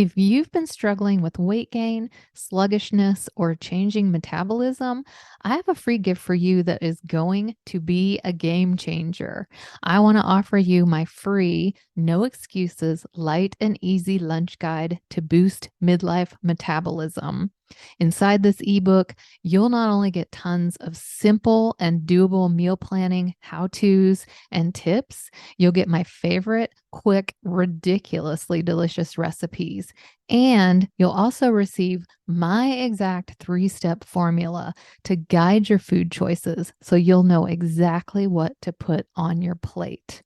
If you've been struggling with weight gain, sluggishness, or changing metabolism, I have a free gift for you that is going to be a game changer. I want to offer you my free, no excuses, light and easy lunch guide to boost midlife metabolism. Inside this ebook, you'll not only get tons of simple and doable meal planning how to's and tips, you'll get my favorite, quick, ridiculously delicious recipes. And you'll also receive my exact 3-step formula to guide your food choices so you'll know exactly what to put on your plate.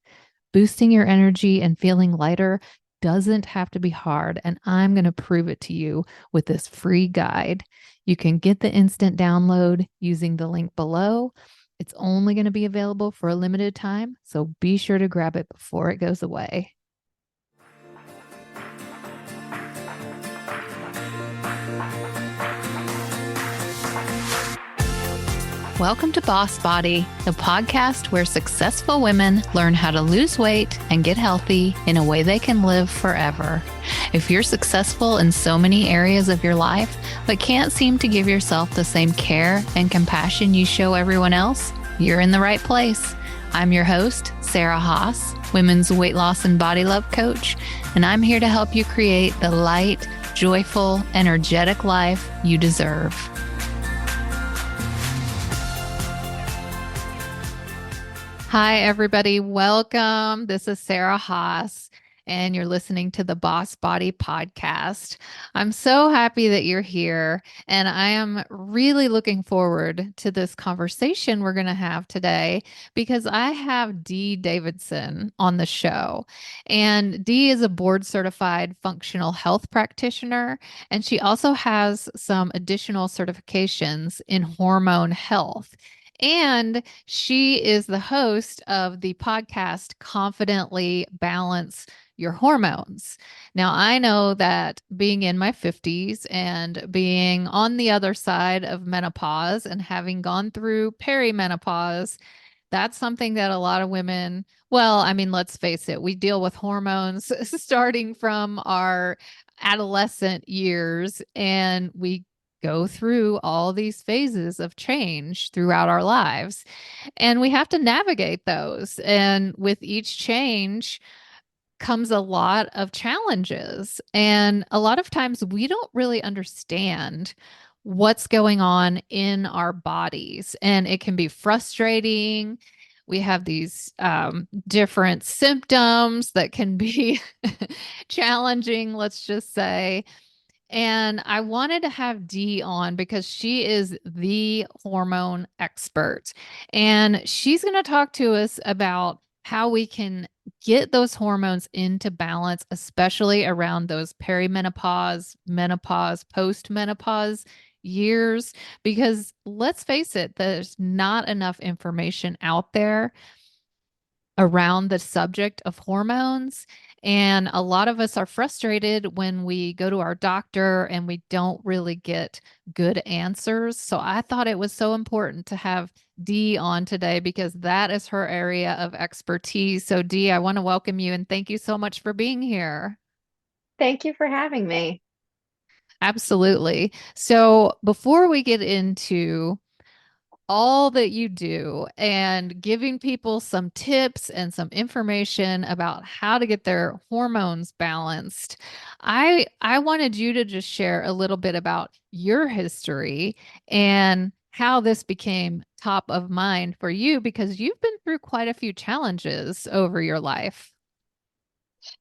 Boosting your energy and feeling lighter doesn't have to be hard, and I'm going to prove it to you with this free guide. You can get the instant download using the link below. It's only going to be available for a limited time, so be sure to grab it before it goes away. Welcome to Boss Body, the podcast where successful women learn how to lose weight and get healthy in a way they can live forever. If you're successful in so many areas of your life, but can't seem to give yourself the same care and compassion you show everyone else, you're in the right place. I'm your host, Sarah Haas, women's weight loss and body love coach, and I'm here to help you create the light, joyful, energetic life you deserve. Hi, everybody. Welcome. This is Sarah Haas, and you're listening to the Boss Body podcast. I'm so happy that you're here, and I am really looking forward to this conversation we're going to have today because I have Dee Davidson on the show. And Dee is a board certified functional health practitioner, and she also has some additional certifications in hormone health. And she is the host of the podcast Confidently Balance Your Hormones. Now, I know that being in my 50s and being on the other side of menopause and having gone through perimenopause, that's something that a lot of women, well, I mean, let's face it, we deal with hormones starting from our adolescent years, and we go through all these phases of change throughout our lives. And we have to navigate those. And with each change comes a lot of challenges. And a lot of times we don't really understand what's going on in our bodies. And it can be frustrating. We have these different symptoms that can be challenging, let's just say. And I wanted to have Dee on because she is the hormone expert. And she's going to talk to us about how we can get those hormones into balance, especially around those perimenopause, menopause, postmenopause years. Because let's face it, there's not enough information out there around the subject of hormones. And a lot of us are frustrated when we go to our doctor and we don't really get good answers. So I thought it was so important to have Dee on today because that is her area of expertise. So Dee, I want to welcome you and thank you so much for being here. Thank you for having me. Absolutely. So before we get into all that you do and giving people some tips and some information about how to get their hormones balanced. I wanted you to just share a little bit about your history and how this became top of mind for you because you've been through quite a few challenges over your life.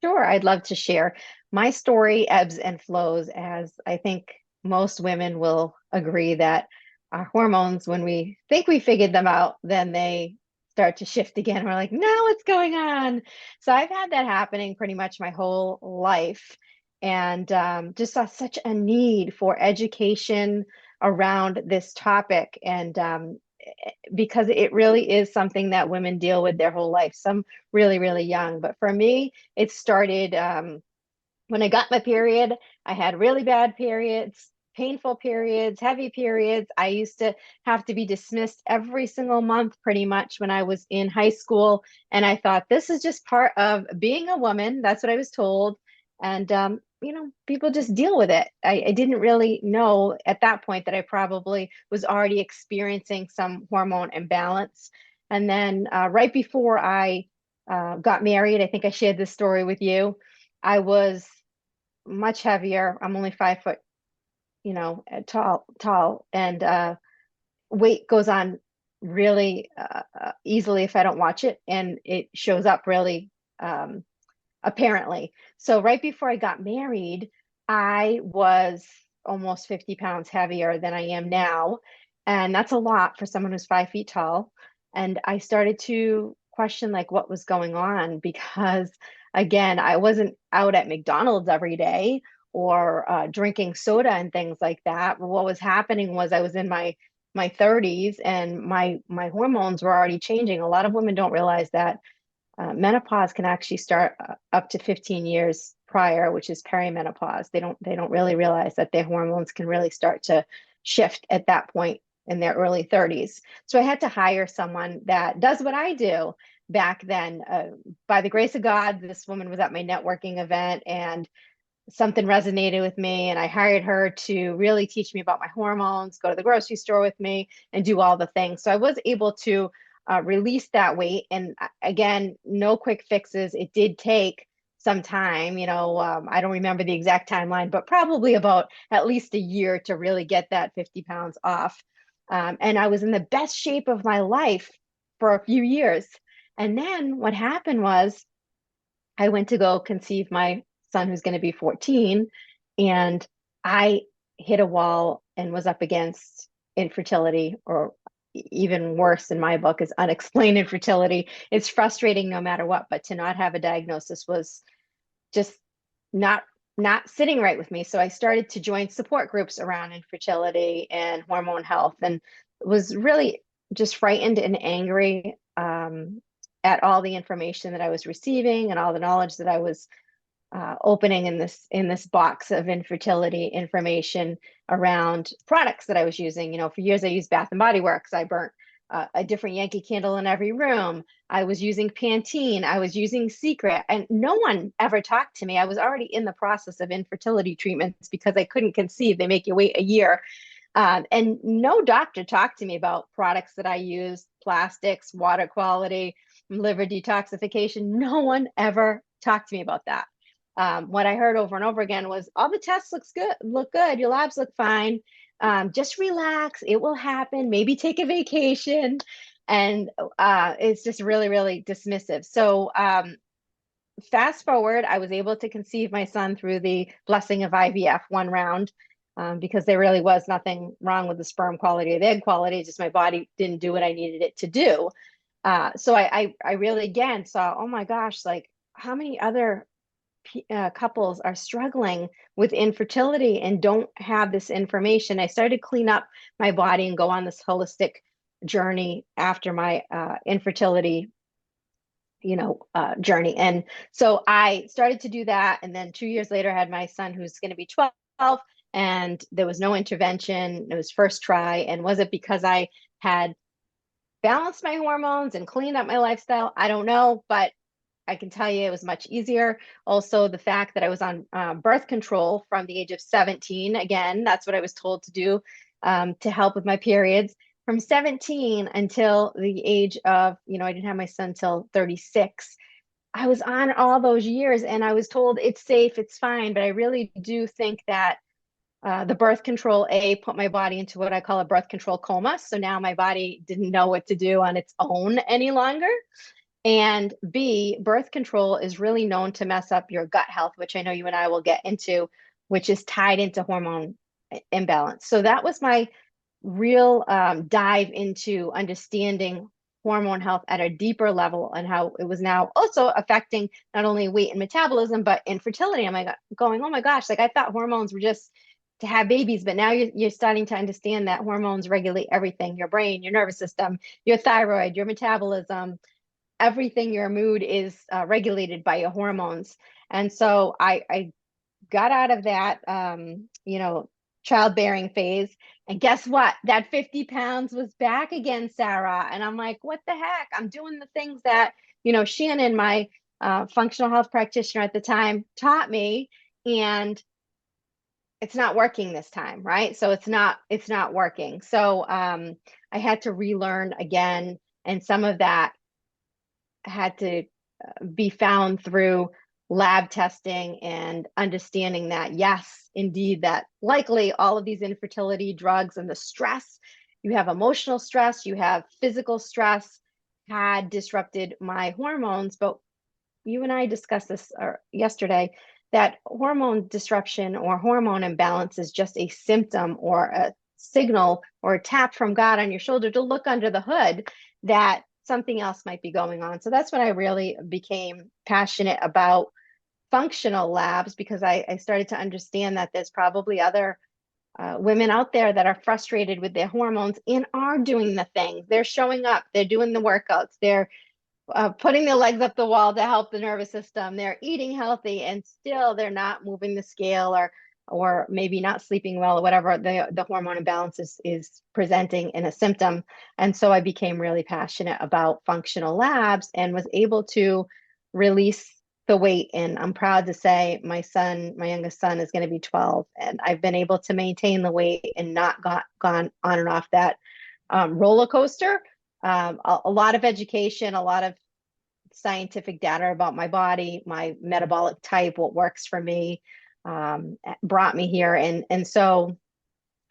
Sure, I'd love to share. My story ebbs and flows, as I think most women will agree that our hormones, when we think we figured them out, then they start to shift again. We're like, no, what's going on? So I've had that happening pretty much my whole life, and just saw such a need for education around this topic. And because it really is something that women deal with their whole life, some really, really young. But for me, it started when I got my period. I had really bad periods, painful periods, heavy periods. I used to have to be dismissed every single month pretty much when I was in high school. And I thought this is just part of being a woman. That's what I was told. And, people just deal with it. I didn't really know at that point that I probably was already experiencing some hormone imbalance. And then right before I got married, I think I shared this story with you. I was much heavier. I'm only 5 foot, tall, and weight goes on really easily if I don't watch it, and it shows up really um, apparently. So right before I got married, I was almost 50 pounds heavier than I am now. And that's a lot for someone who's 5 feet tall. And I started to question like what was going on because again, I wasn't out at McDonald's every day or drinking soda and things like that. What was happening was I was in my 30s and my hormones were already changing. A lot of women don't realize that menopause can actually start up to 15 years prior, which is perimenopause. They don't really realize that their hormones can really start to shift at that point in their early 30s. So I had to hire someone that does what I do back then. By the grace of God, this woman was at my networking event and something resonated with me, and I hired her to really teach me about my hormones, go to the grocery store with me, and do all the things. So I was able to release that weight. And again, no quick fixes. It did take some time. I don't remember the exact timeline, but probably about at least a year to really get that 50 pounds off. And I was in the best shape of my life for a few years. And then what happened was I went to go conceive my son who's going to be 14, and I hit a wall and was up against infertility, or even worse in my book is unexplained infertility. It's frustrating no matter what, but to not have a diagnosis was just not not sitting right with me. So I started to join support groups around infertility and hormone health, and was really just frightened and angry at all the information that I was receiving and all the knowledge that I was opening in this box of infertility information around products that I was using. For years I used Bath and Body Works. I burnt a different Yankee candle in every room. I was using Pantene. I was using Secret, and no one ever talked to me. I was already in the process of infertility treatments because I couldn't conceive. They make you wait a year. And no doctor talked to me about products that I use, plastics, water quality, liver detoxification. No one ever talked to me about that. What I heard over and over again was all the tests look good, your labs look fine. Just relax, it will happen. Maybe take a vacation, and it's just really, really dismissive. So fast forward, I was able to conceive my son through the blessing of IVF one round. Because there really was nothing wrong with the sperm quality or the egg quality, it's just my body didn't do what I needed it to do. So I really again saw, oh my gosh, like how many other couples are struggling with infertility and don't have this information. I started to clean up my body and go on this holistic journey after my infertility, journey. And so I started to do that. And then 2 years later, I had my son who's going to be 12, and there was no intervention. It was first try. And was it because I had balanced my hormones and cleaned up my lifestyle? I don't know, but I can tell you it was much easier. Also, the fact that I was on birth control from the age of 17, again, that's what I was told to do to help with my periods. From 17 until the age of, I didn't have my son till 36. I was on all those years and I was told it's safe, it's fine. But I really do think that the birth control, put my body into what I call a birth control coma. So now my body didn't know what to do on its own any longer. And B, birth control is really known to mess up your gut health, which I know you and I will get into, which is tied into hormone imbalance. So that was my real dive into understanding hormone health at a deeper level and how it was now also affecting not only weight and metabolism, but infertility. I'm like going, oh my gosh, like I thought hormones were just to have babies, but now you're starting to understand that hormones regulate everything, your brain, your nervous system, your thyroid, your metabolism, everything, your mood is regulated by your hormones. And so I got out of that, childbearing phase. And guess what? That 50 pounds was back again, Sarah. And I'm like, what the heck? I'm doing the things that, Shannon, my functional health practitioner at the time taught me, and it's not working this time, right? So it's not working. So I had to relearn again, and some of that had to be found through lab testing and understanding that, yes, indeed, that likely all of these infertility drugs and the stress, you have emotional stress, you have physical stress, had disrupted my hormones. But you and I discussed this yesterday, that hormone disruption or hormone imbalance is just a symptom or a signal or a tap from God on your shoulder to look under the hood that something else might be going on. So that's when I really became passionate about functional labs, because I started to understand that there's probably other women out there that are frustrated with their hormones and are doing the things. They're showing up, they're doing the workouts, they're putting their legs up the wall to help the nervous system. They're eating healthy, and still they're not moving the scale, or maybe not sleeping well, or whatever the hormone imbalance is presenting in a symptom. And so I became really passionate about functional labs and was able to release the weight. And I'm proud to say my youngest son, is going to be 12, and I've been able to maintain the weight and not gone on and off that roller coaster. A lot of education, a lot of scientific data about my body, my metabolic type, what works for me, brought me here. And so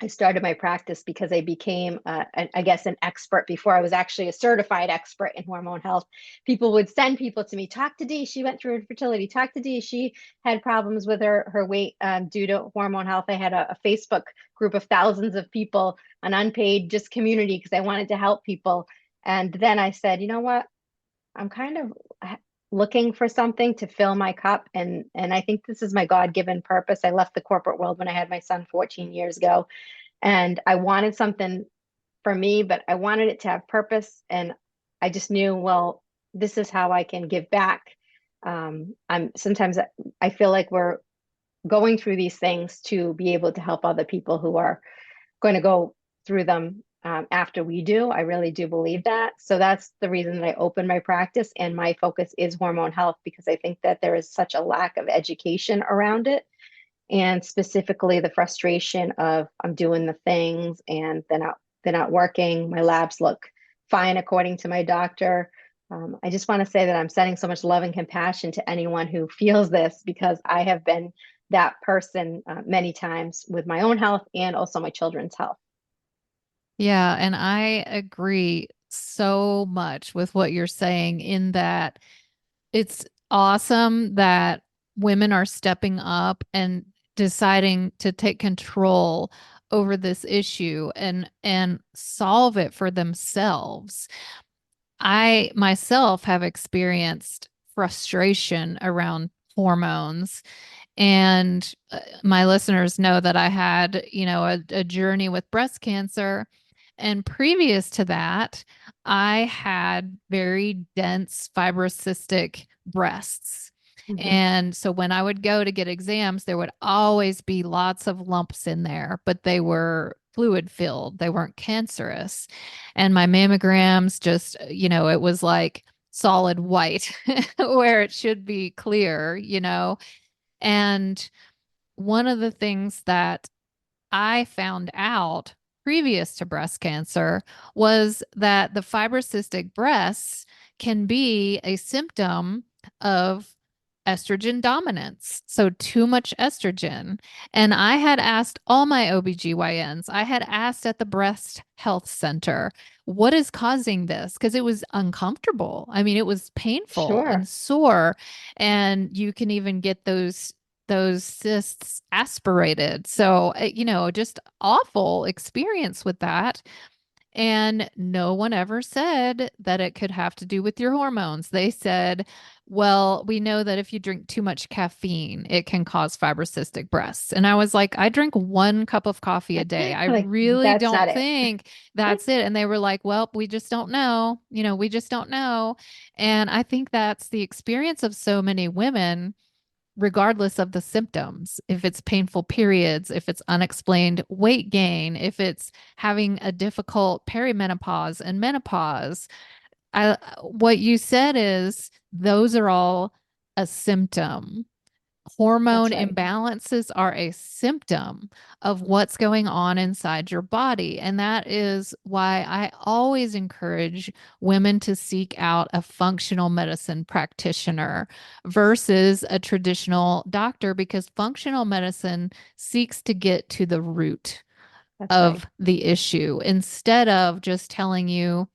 I started my practice because I became, I guess, an expert before I was actually a certified expert in hormone health. People would send people to me, talk to Dee. She went through infertility. Talk to Dee. She had problems with her weight due to hormone health. I had a Facebook group of thousands of people, an unpaid just community, because I wanted to help people. And then I said, you know what? I'm kind of looking for something to fill my cup, and I think this is my God-given purpose. I left the corporate world when I had my son 14 years ago, and I wanted something for me, but I wanted it to have purpose. And I just knew, well, this is how I can give back. I'm sometimes I feel like we're going through these things to be able to help other people who are going to go through them after we do. I really do believe that. So that's the reason that I opened my practice, and my focus is hormone health, because I think that there is such a lack of education around it, and specifically the frustration of, I'm doing the things and they're not working. My labs look fine according to my doctor. I just want to say that I'm sending so much love and compassion to anyone who feels this, because I have been that person many times with my own health and also my children's health. Yeah, and I agree so much with what you're saying in that it's awesome that women are stepping up and deciding to take control over this issue and solve it for themselves. I myself have experienced frustration around hormones, and my listeners know that I had, a journey with breast cancer. And previous to that, I had very dense fibrocystic breasts. Mhm. And so when I would go to get exams, there would always be lots of lumps in there, but they were fluid filled. They weren't cancerous. And my mammograms just, it was like solid white where it should be clear. And one of the things that I found out previous to breast cancer was that the fibrocystic breasts can be a symptom of estrogen dominance. So, too much estrogen. And I had asked all my OBGYNs, I had asked at the breast health center, what is causing this? Because it was uncomfortable. I mean, it was painful and Sure. sore. And you can even get those cysts aspirated. So, just awful experience with that. And no one ever said that it could have to do with your hormones. They said, well, we know that if you drink too much caffeine, it can cause fibrocystic breasts. And I was like, I drink 1 cup of coffee a day. I Like, really that's not don't it. think that's it. And they were like, well, we just don't know. We just don't know. And I think that's the experience of so many women regardless of the symptoms. If it's painful periods, if it's unexplained weight gain, if it's having a difficult perimenopause and menopause. What you said is those are all a symptom. Hormone That's right. imbalances are a symptom of what's going on inside your body. And that is why I always encourage women to seek out a functional medicine practitioner versus a traditional doctor, because functional medicine seeks to get to the root That's right. of the issue instead of just telling you,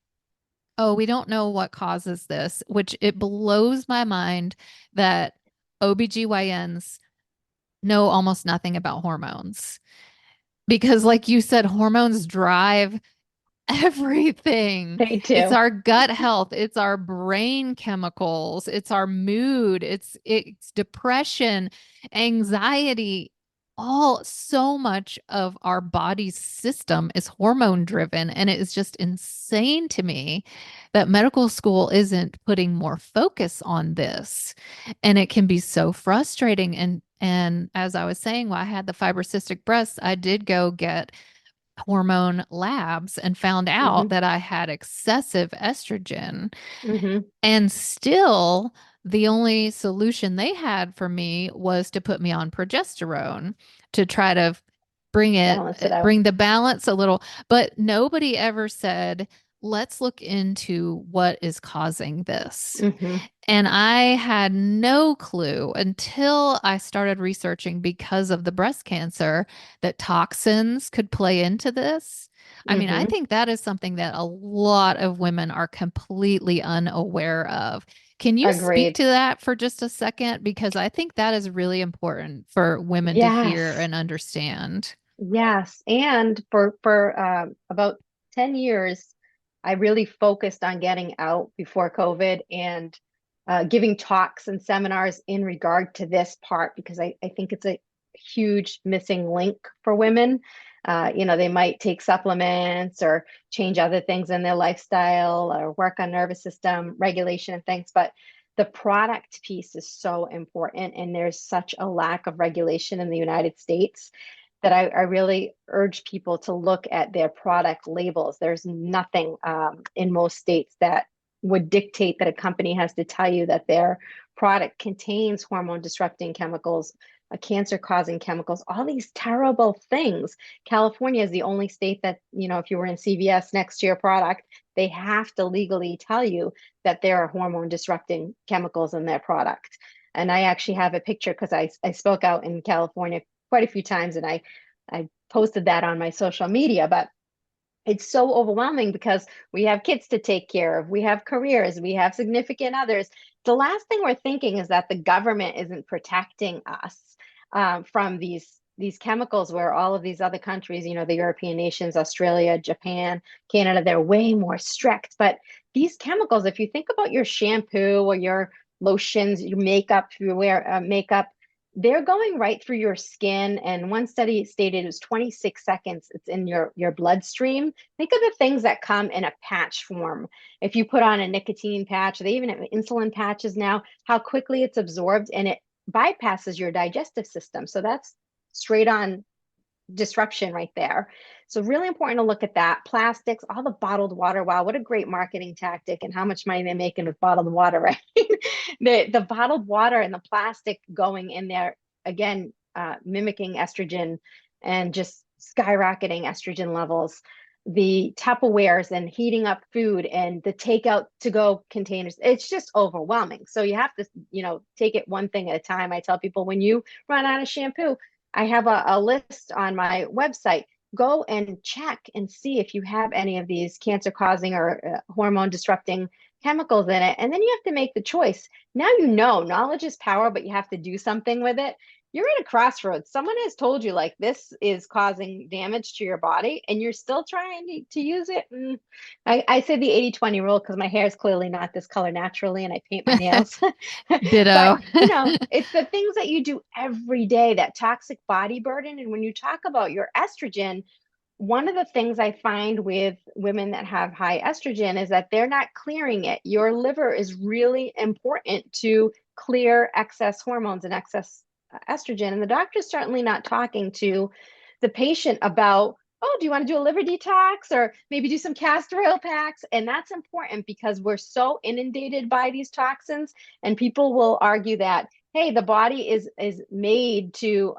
oh, we don't know what causes this, which it blows my mind that OBGYNs know almost nothing about hormones. Because, like you said, hormones drive everything. They It's do. our gut health, it's our brain chemicals, it's our mood, it's depression, anxiety. All so much of our body's system is hormone driven, and it is just insane to me that medical school isn't putting more focus on this. And it can be so frustrating. And as I was saying, while I had the fibrocystic breasts, I did go get hormone labs and found out Hmm. that I had excessive estrogen. Hmm. And still, the only solution they had for me was to put me on progesterone to try to Balance it out. bring the balance a little. But nobody ever said, let's look into what is causing this. Hmm. And I had no clue until I started researching, because of the breast cancer, that toxins could play into this. I mean, I Hmm. think that is something that a lot of women are completely unaware of. Can you speak Agreed. to that for just a second? Because I think that is really important for women to hear Yes. and understand. Yes. And for about 10 years, I really focused on getting out before COVID and giving talks and seminars in regard to this part because I think it's a huge missing link for women. They might take supplements or change other things in their lifestyle or work on nervous system regulation and things, but the product piece is so important, and there's such a lack of regulation in the United States that I really urge people to look at their product labels. There's nothing in most states that would dictate that a company has to tell you that their product contains hormone disrupting chemicals, cancer causing chemicals, all these terrible things. California is the only state that, if you were in CVS next to your product, they have to legally tell you that there are hormone disrupting chemicals in their product. And I actually have a picture because I spoke out in California quite a few times, and I posted that on my social media. But it's so overwhelming because we have kids to take care of, we have careers, we have significant others. The last thing we're thinking is that the government isn't protecting us from these chemicals, where all of these other countries, the European nations, Australia, Japan, Canada, they're way more strict. But these chemicals, if you think about your shampoo or your lotions, your makeup, if you wear makeup, they're going right through your skin. And one study stated it was 26 seconds it's in your bloodstream. Think of the things that come in a patch form. If you put on a nicotine patch, they even have insulin patches now, how quickly it's absorbed and it bypasses your digestive system. So that's straight on disruption right there. So really important to look at that. Plastics, all the bottled water. Wow, what a great marketing tactic, and how much money they're making with bottled water, right? The bottled water and the plastic going in there again, mimicking estrogen and just skyrocketing estrogen levels. The Tupperwares and heating up food and the takeout to go containers. It's just overwhelming. So you have to, take it one thing at a time. I tell people, when you run out of shampoo, I have a list on my website. Go and check and see if you have any of these cancer causing or hormone disrupting chemicals in it. And then you have to make the choice. Now, knowledge is power, but you have to do something with it. You're at a crossroads. Someone has told you, like, this is causing damage to your body, and you're still trying to use it. I say the 80-20 rule because my hair is clearly not this color naturally, and I paint my nails. But Ditto. it's the things that you do every day, that toxic body burden. And when you talk about your estrogen, one of the things I find with women that have high estrogen is that they're not clearing it. Your liver is really important to clear excess hormones and excess estrogen. And the doctor's certainly not talking to the patient about oh, do you want to do a liver detox or maybe do some castor oil packs? And that's important because we're so inundated by these toxins, and people will argue that, hey, the body is made to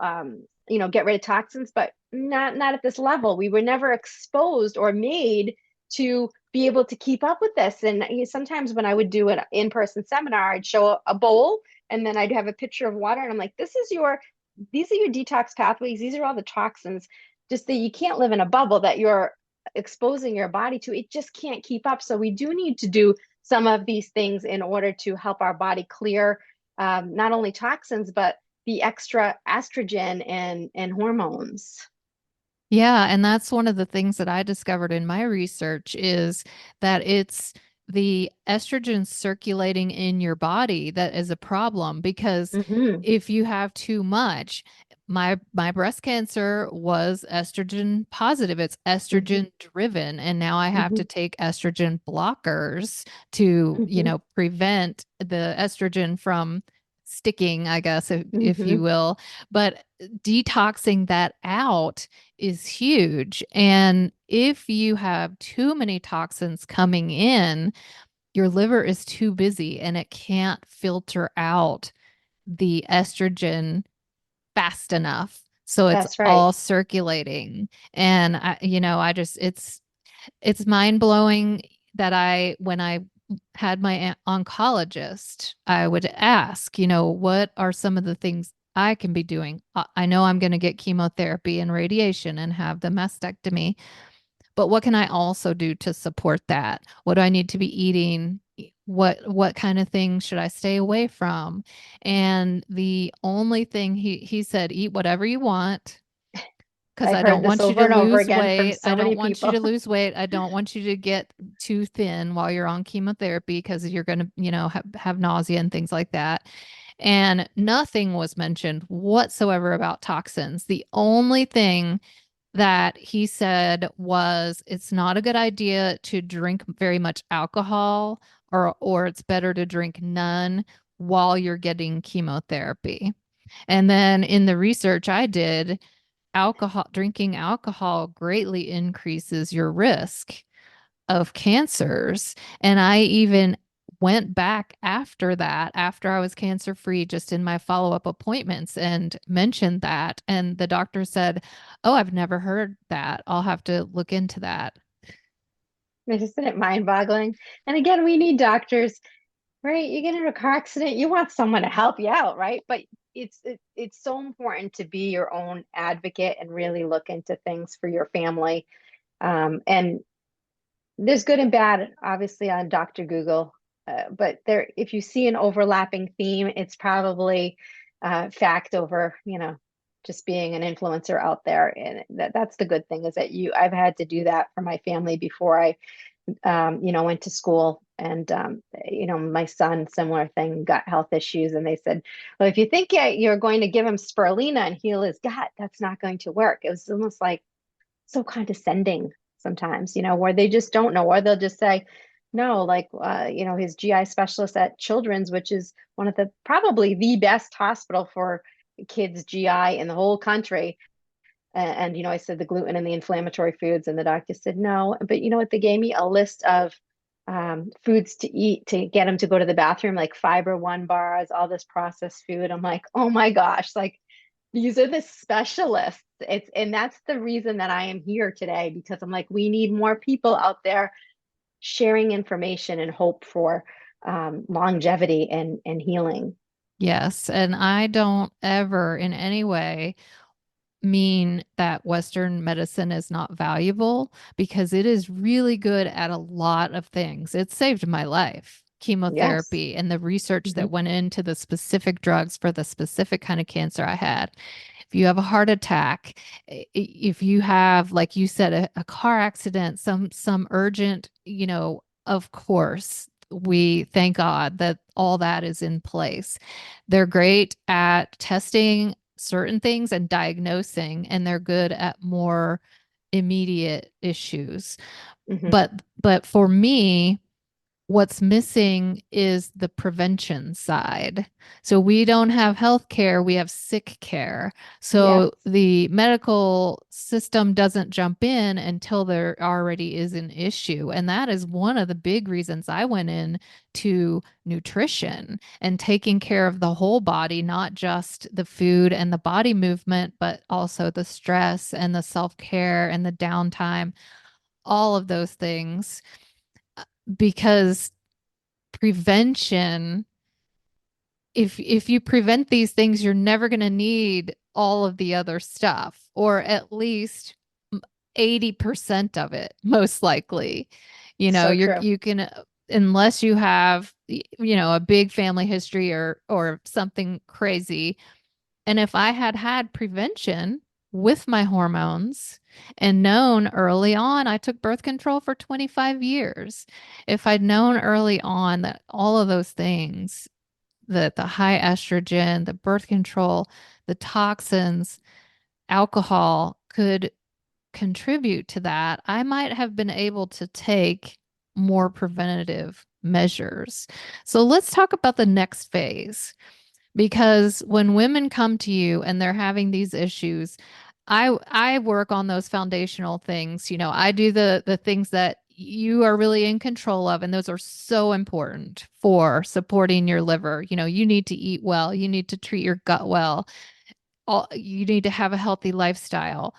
get rid of toxins, but not at this level. We were never exposed or made to be able to keep up with this. And sometimes when I would do an in-person seminar, I'd show a bowl and then I'd have a picture of water, and I'm like, these are your detox pathways. These are all the toxins, just that you can't live in a bubble that you're exposing your body to. It just can't keep up. So we do need to do some of these things in order to help our body clear not only toxins, but the extra estrogen and hormones. Yeah, and that's one of the things that I discovered in my research is that it's the estrogen circulating in your body that is a problem because Mm-hmm. if you have too much, my breast cancer was estrogen positive. It's Mm-hmm. estrogen driven, and now I have Mm-hmm. to take estrogen blockers to, Mm-hmm. prevent the estrogen from sticking, I guess, if Mm-hmm. you will. But detoxing that out is huge. And if you have too many toxins coming in, your liver is too busy and it can't filter out the estrogen fast enough. So it's That's right. all circulating. And I just it's mind blowing that when I had my oncologist, I would ask, what are some of the things I can be doing? I know I'm going to get chemotherapy and radiation and have the mastectomy, but what can I also do to support that? What do I need to be eating? What kind of things should I stay away from? And the only thing he said, eat whatever you want, because I've I heard don't this want you over to and over lose again from weight. I so don't many want you people. to lose weight. I don't want you to get too thin while you're on chemotherapy because you're going to, have nausea and things like that. And nothing was mentioned whatsoever about toxins. The only thing that he said was it's not a good idea to drink very much alcohol, or it's better to drink none while you're getting chemotherapy. And then in the research I did, drinking alcohol greatly increases your risk of cancers. And I even went back after that, after I was cancer free, just in my follow up appointments and mentioned that. And the doctor said, "Oh, I've never heard that. I'll have to look into that." Isn't it mind boggling? And again, we need doctors, right? You get in a car accident, you want someone to help you out, right? But it's so important to be your own advocate and really look into things for your family. And there's good and bad, obviously, on Dr. Google. But there, if you see an overlapping theme, it's probably fact over, just being an influencer out there. And that's the good thing is that I've had to do that for my family before I went to school. And, my son, similar thing, got health issues. And they said, well, if you think you're going to give him spirulina and heal his gut, that's not going to work. It was almost like so condescending sometimes, where they just don't know, or they'll just say, no, like, his GI specialist at Children's, which is one of the probably the best hospital for kids' GI in the whole country. And I said the gluten and the inflammatory foods, and the doctor said no. But you know what? They gave me a list of foods to eat to get them to go to the bathroom, like fiber one bars, all this processed food. I'm like, oh my gosh, like these are the specialists. And that's the reason that I am here today because I'm like, we need more people out there sharing information and hope for longevity and healing. Yes. And I don't ever in any way mean that Western medicine is not valuable because it is really good at a lot of things. It saved my life. Yes. Chemotherapy and the research Mm-hmm. that went into the specific drugs for the specific kind of cancer I had. If you have a heart attack, if you have, like you said, a car accident, some urgent, of course, we thank God that all that is in place. They're great at testing certain things and diagnosing, and they're good at more immediate issues. Mm-hmm. But for me, What's missing is the prevention side. So we don't have health care, we have sick care. Yes, So the medical system doesn't jump in until there already is an issue. And that is one of the big reasons I went in to nutrition and taking care of the whole body, not just the food and the body movement, but also the stress and the self-care and the downtime, all of those things. Because prevention, if you prevent these things, you're never going to need all of the other stuff, or at least 80% of it, most likely. so true. You can, unless you have, a big family history or something crazy. And if I had had prevention with my hormones and known early on, I took birth control for 25 years. If I'd known early on that all of those things, the high estrogen, the birth control, the toxins, alcohol could contribute to that, I might have been able to take more preventative measures. So let's talk about the next phase. Because when women come to you and they're having these issues, I work on those foundational things. I do the things that you are really in control of, and those are so important for supporting your liver. You need to eat well, you need to treat your gut well, you need to have a healthy lifestyle.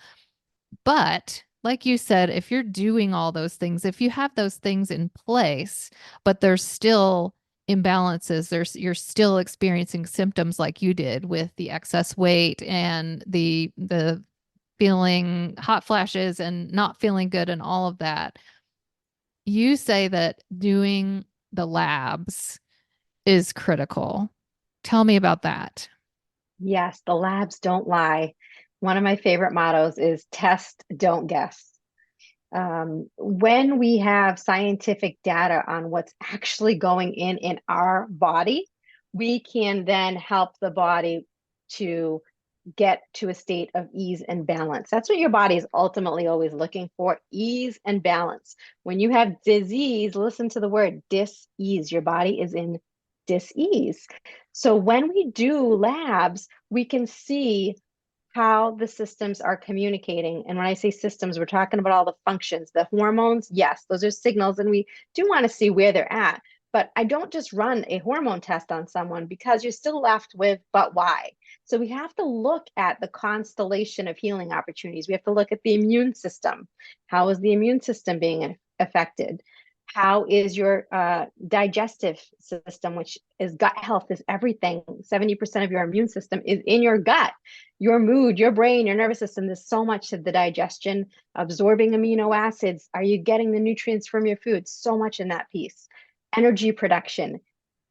But like you said, if you're doing all those things, if you have those things in place, but there's still imbalances, you're still experiencing symptoms like you did with the excess weight and the feeling hot flashes and not feeling good and all of that. You say that doing the labs is critical. Tell me about that. Yes, the labs don't lie. One of my favorite mottos is test, don't guess. When we have scientific data on what's actually going in our body, we can then help the body to get to a state of ease and balance. That's what your body is ultimately always looking for, ease and balance. When you have disease, listen to the word dis-ease. Your body is in dis-ease. So when we do labs, we can see how the systems are communicating. And when I say systems, we're talking about all the functions, the hormones. Yes, those are signals, and we do want to see where they're at. But I don't just run a hormone test on someone because you're still left with, but why? So we have to look at the constellation of healing opportunities. We have to look at the immune system. How is the immune system being affected? How is your digestive system, which is gut health, is everything. 70% of your immune system is in your gut. Your mood, your brain, your nervous system, there's so much of the digestion, absorbing amino acids. Are you getting the nutrients from your food? So much in that piece. Energy production.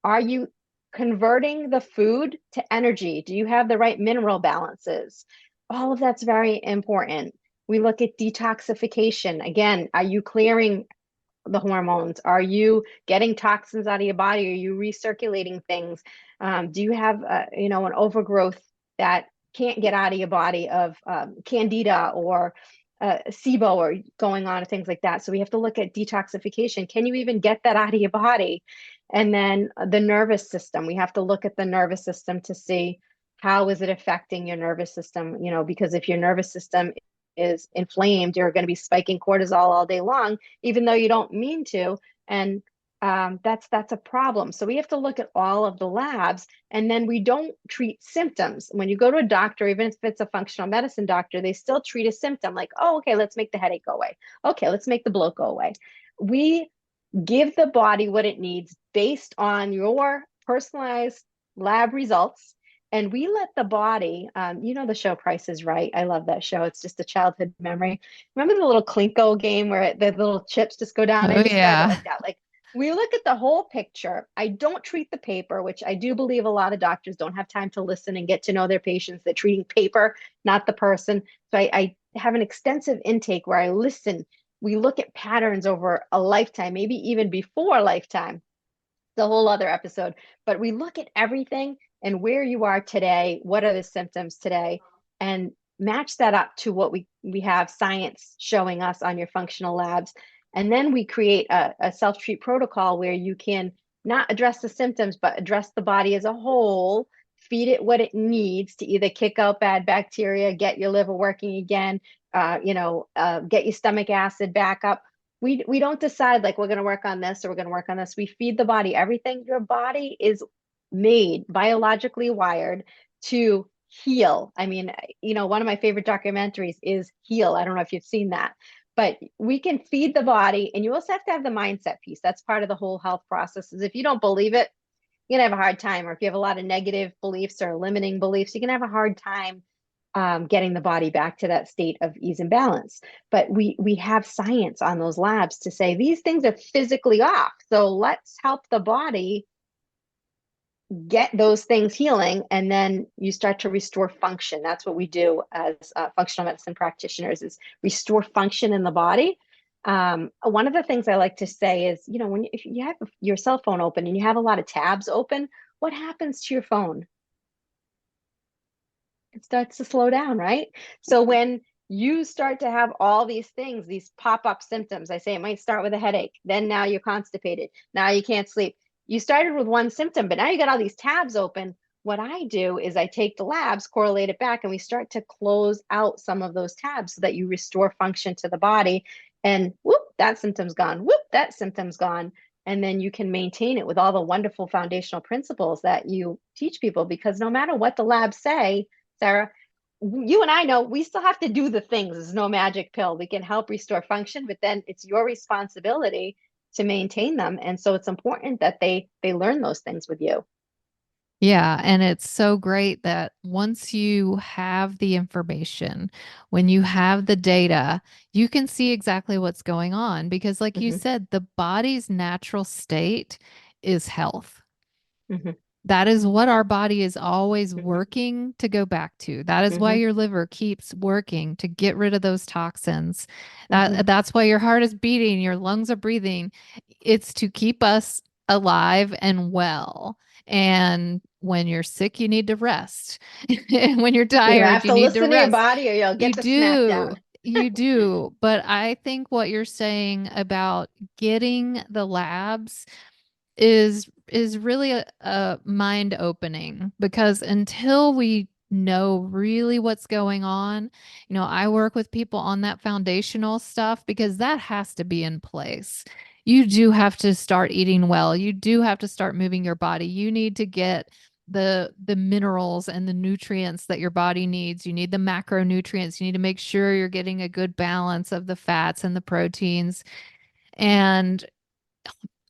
Are you converting the food to energy? Do you have the right mineral balances? All of that's very important. We look at detoxification. Again, are you clearing the hormones? Are you getting toxins out of your body? Are you recirculating things? Do you have an overgrowth that can't get out of your body of candida or SIBO or going on and things like that? So we have to look at detoxification. Can you even get that out of your body? And then the nervous system. We have to look at the nervous system to see how is it affecting your nervous system, because if your nervous system is inflamed, you're going to be spiking cortisol all day long, even though you don't mean to. And that's a problem. So we have to look at all of the labs, and then we don't treat symptoms. When you go to a doctor, even if it's a functional medicine doctor, they still treat a symptom like, oh, okay, let's make the headache go away. Okay, let's make the bloat go away. We give the body what it needs based on your personalized lab results. And we let the body, the show Price is Right. I love that show. It's just a childhood memory. Remember the little Klinko game where the little chips just go down? I Oh, describe it yeah. like that. Like we look at the whole picture. I don't treat the paper, which I do believe a lot of doctors don't have time to listen and get to know their patients. They're treating paper, not the person. So I have an extensive intake where I listen. We look at patterns over a lifetime, maybe even before a lifetime. The whole other episode, but we look at everything and where you are today, what are the symptoms today, and match that up to what we have science showing us on your functional labs. And then we create a self-treat protocol where you can not address the symptoms, but address the body as a whole, feed it what it needs to either kick out bad bacteria, get your liver working again, get your stomach acid back up. We don't decide like we're going to work on this or we're going to work on this. We feed the body everything. Your body is made, biologically wired to heal. I mean, one of my favorite documentaries is Heal. I don't know if you've seen that, but we can feed the body, and you also have to have the mindset piece. That's part of the whole health process. Is if you don't believe it, you're gonna have a hard time, or if you have a lot of negative beliefs or limiting beliefs, you're gonna have a hard time getting the body back to that state of ease and balance. But we have science on those labs to say these things are physically off, so let's help the body get those things healing, and then you start to restore function. That's what we do as functional medicine practitioners, is restore function in the body. One of the things I like to say is, if you have your cell phone open and you have a lot of tabs open, what happens to your phone? It starts to slow down, right? So when you start to have all these things, these pop-up symptoms, I say it might start with a headache, then now you're constipated, now you can't sleep. You started with one symptom, but now you got all these tabs open. What I do is I take the labs, correlate it back, and we start to close out some of those tabs so that you restore function to the body. And whoop, that symptom's gone. Whoop, that symptom's gone. And then you can maintain it with all the wonderful foundational principles that you teach people, because no matter what the labs say, Sarah, you and I know we still have to do the things. There's no magic pill. We can help restore function, but then it's your responsibility to maintain them. And so it's important that they learn those things with you. Yeah, and it's so great that once you have the information, when you have the data, you can see exactly what's going on because, like you Hmm. said, the body's natural state is health. Hmm. That is what our body is always Hmm. working to go back to. That is why Hmm. your liver keeps working to get rid of those toxins. Hmm. That's why your heart is beating, your lungs are breathing. It's to keep us alive and well. And when you're sick, you need to rest. And when you're You tired, have you to need to listen to your rest. body or you'll You get the smack do. down. You do. But I think what you're saying about getting the labs is really a mind opening because until we know really what's going on, I work with people on that foundational stuff because that has to be in place. You do have to start eating well. You do have to start moving your body. You need to get the minerals and the nutrients that your body needs. You need the macronutrients. You need to make sure you're getting a good balance of the fats and the proteins. And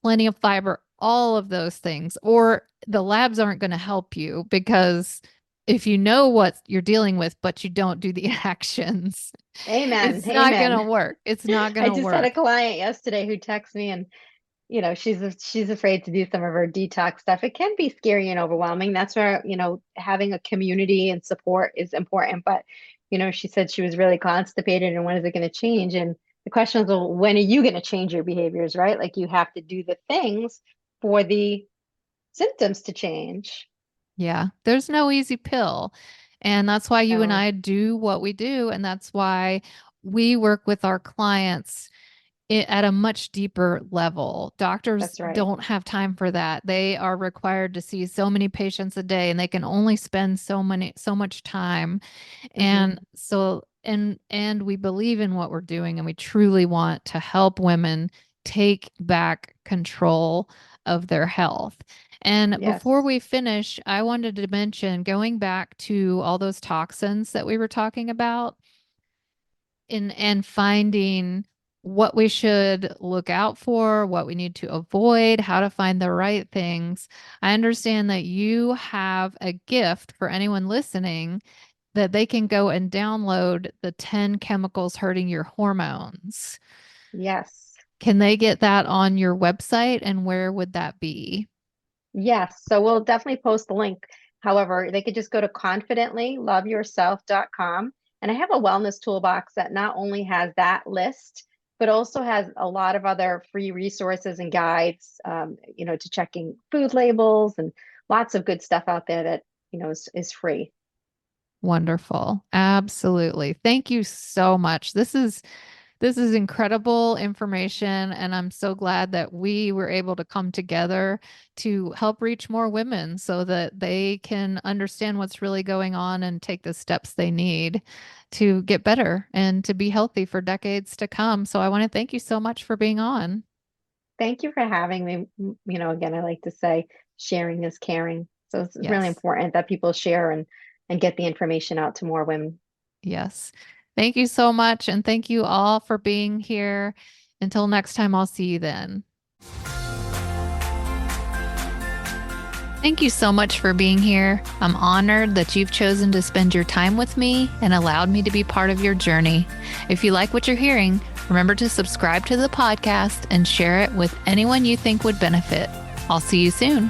plenty of fiber, all of those things, or the labs aren't going to help you because if you know what you're dealing with, but you don't do the actions, Amen. it's not going to Amen. work. It's not going I to just had a work. client yesterday who texted me, and she's afraid to do some of her detox stuff. It can be scary and overwhelming. That's where, having a community and support is important. But, she said she was really constipated, and when is it going to change? And the question is, well, when are you going to change your behaviors, right? Like you have to do the things for the symptoms to change. Yeah, there's no easy pill. And that's why you and So I do what we do. And that's why we work with our clients at a much deeper level. Doctors that's right. don't have time for that. They are required to see so many patients a day and they can only spend so much time. Hmm. And we believe in what we're doing and we truly want to help women take back control of their health. And before Yes. we finish, I wanted to mention going back to all those toxins that we were talking about and finding what we should look out for, what we need to avoid, how to find the right things. I understand that you have a gift for anyone listening that they can go and download the 10 chemicals hurting your hormones. Yes. Can they get that on your website and where would that be? Yes. So we'll definitely post the link. However, they could just go to confidentlyloveyourself.com. And I have a wellness toolbox that not only has that list, but also has a lot of other free resources and guides, to checking food labels and lots of good stuff out there that, is free. Wonderful. Absolutely. Thank you so much. This is incredible information, and I'm so glad that we were able to come together to help reach more women so that they can understand what's really going on and take the steps they need to get better and to be healthy for decades to come. So I want to thank you so much for being on. Thank you for having me. Again, I like to say sharing is caring. So it's really Yes. important that people share and get the information out to more women. Yes. Thank you so much. And thank you all for being here. Until next time, I'll see you then. Thank you so much for being here. I'm honored that you've chosen to spend your time with me and allowed me to be part of your journey. If you like what you're hearing, remember to subscribe to the podcast and share it with anyone you think would benefit. I'll see you soon.